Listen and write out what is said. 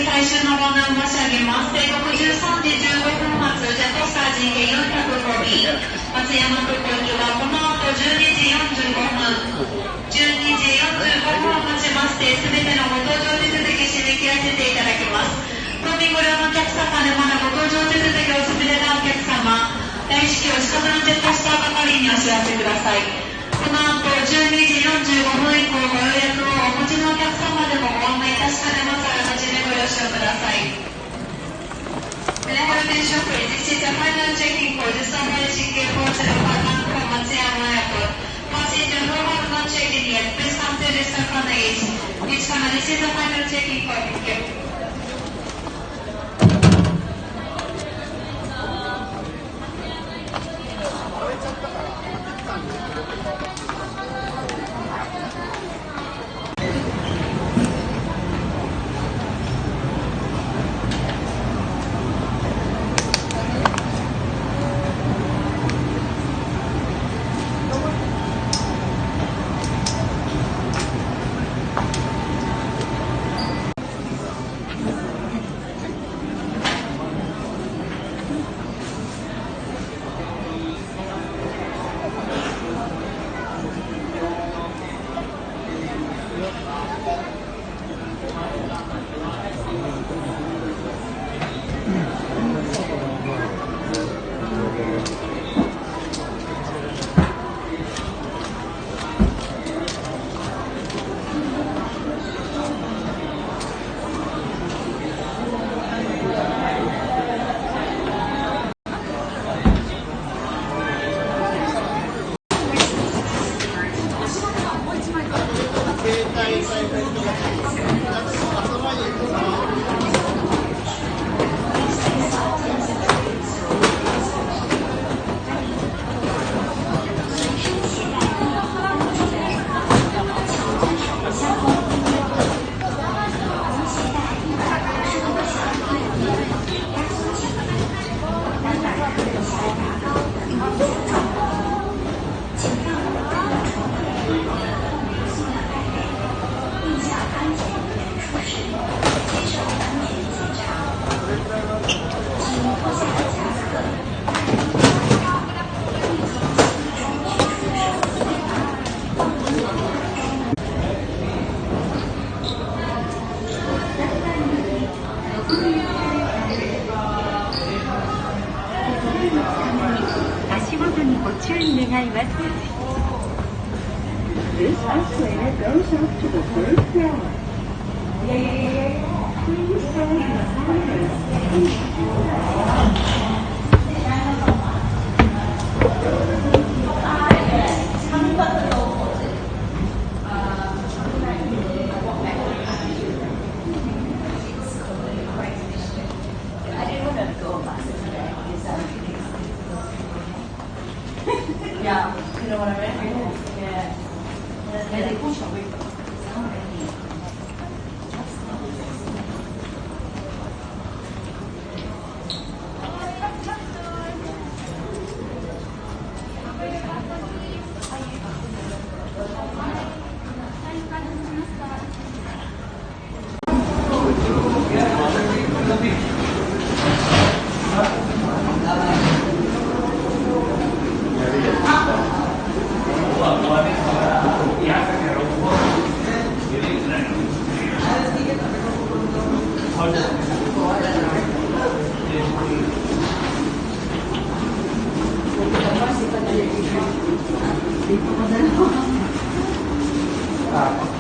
最終のご案内申し上げます。定刻13時15分発ジェットスター陣営405便松山空港行きはこの後12時45分12時45分をもちまして全てのご搭乗手続き締め切らせていただきます。当便ご利用のお客様でまだご搭乗手続きをお済みでないお客様、大至急お近くのジェットスター係にお知らせください。この後12時45分以降ご予約をお持ちのお客様でもご案内いたしかねます。ご了承ください。May I have attention please? This is the final checking for the Sunrise Airport Terminal from Matsuyama Airport. Passengers who have not checked in yet, please come to the second gate. This is the final checking for you. 足元にご注意願います。This escalator goes up to the third floor. Please hold your corners. Yeah, you know what I mean? Yeah. Mais des couches, oui. Ah.